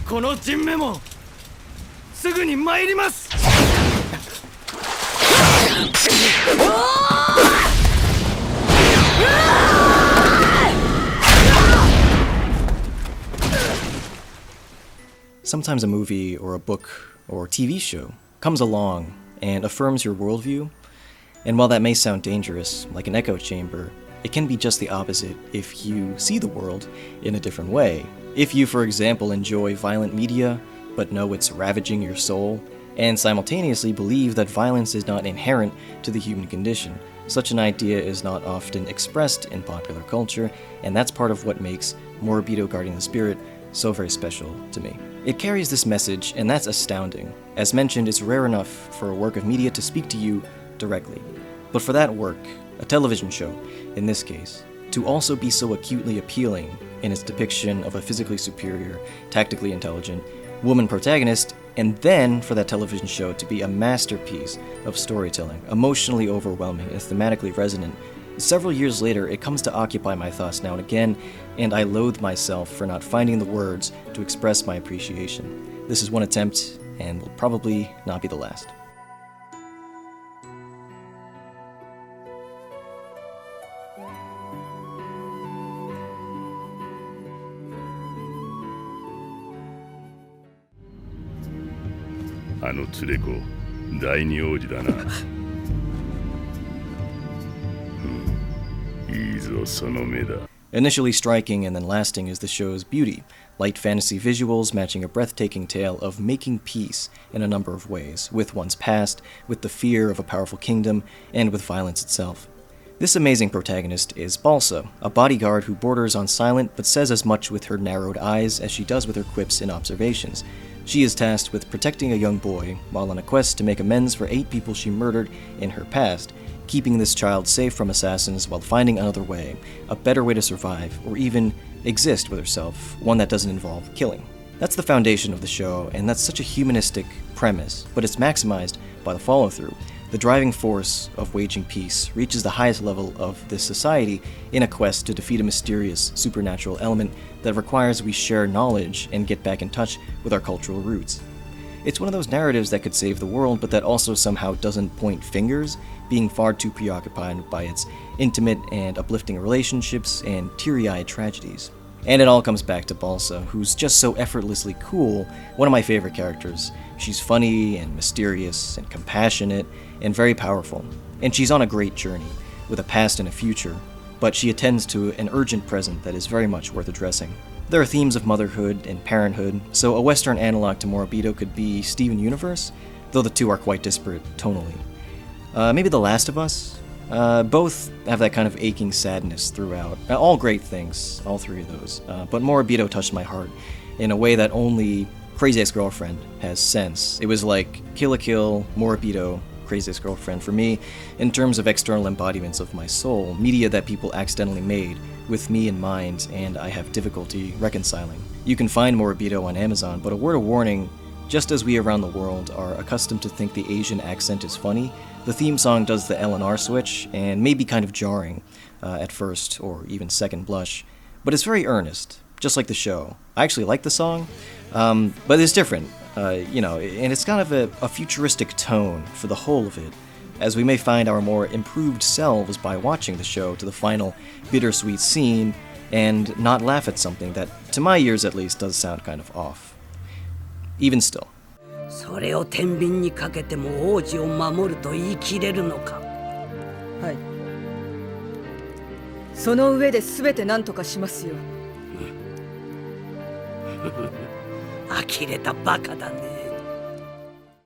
この人目もすぐに参ります。Sometimes a movie or a book or TV show comes along and affirms your worldview, and while that may sound dangerous, like an echo chamber, it can be just the opposite if you see the world in a different way. If you, for example, enjoy violent media, but know it's ravaging your soul, and simultaneously believe that violence is not inherent to the human condition, such an idea is not often expressed in popular culture, and that's part of what makes Moribito Guarding the Spirit so very special to me. It carries this message, and that's astounding. As mentioned, it's rare enough for a work of media to speak to you directly. But for that work, a television show, in this case, to also be so acutely appealing in its depiction of a physically superior, tactically intelligent woman protagonist, and then for that television show to be a masterpiece of storytelling, emotionally overwhelming and thematically resonant, several years later it comes to occupy my thoughts now and again, and I loathe myself for not finding the words to express my appreciation. This is one attempt, and will probably not be the last. Initially striking and then lasting is the show's beauty, light fantasy visuals matching a breathtaking tale of making peace in a number of ways, with one's past, with the fear of a powerful kingdom, and with violence itself. This amazing protagonist is Balsa, a bodyguard who borders on silent but says as much with her narrowed eyes as she does with her quips and observations. She is tasked with protecting a young boy while on a quest to make amends for 8 people she murdered in her past, keeping this child safe from assassins while finding another way, a better way to survive, or even exist with herself, one that doesn't involve killing. That's the foundation of the show, and that's such a humanistic premise, but it's maximized by the follow-through. The driving force of waging peace reaches the highest level of this society in a quest to defeat a mysterious supernatural element that requires we share knowledge and get back in touch with our cultural roots. It's one of those narratives that could save the world, but that also somehow doesn't point fingers, being far too preoccupied by its intimate and uplifting relationships and teary-eyed tragedies. And it all comes back to Balsa, who's just so effortlessly cool, one of my favorite characters. She's funny and mysterious and compassionate and very powerful. And she's on a great journey, with a past and a future, but she attends to an urgent present that is very much worth addressing. There are themes of motherhood and parenthood, so a Western analog to Moribito could be Steven Universe, though the two are quite disparate tonally. Maybe The Last of Us? Both have that kind of aching sadness throughout. All great things, all three of those. But Moribito touched my heart in a way that only Crazy Ex-Girlfriend has since. It was like Kill la Kill, Moribito, Crazy Ex-Girlfriend for me, in terms of external embodiments of my soul, media that people accidentally made with me in mind, and I have difficulty reconciling. You can find Moribito on Amazon, but a word of warning, just as we around the world are accustomed to think the Asian accent is funny, the theme song does the L&R switch, and may be kind of jarring at first, or even second blush, but it's very earnest, just like the show. I actually like the song, but it's different, and it's kind of a futuristic tone for the whole of it, as we may find our more improved selves by watching the show to the final bittersweet scene, and not laugh at something that, to my ears at least, does sound kind of off. Even still. それを天秤にかけても王子を守ると言い切れるのか。はい。その上で全て何とかしますよ。呆れたバカだね。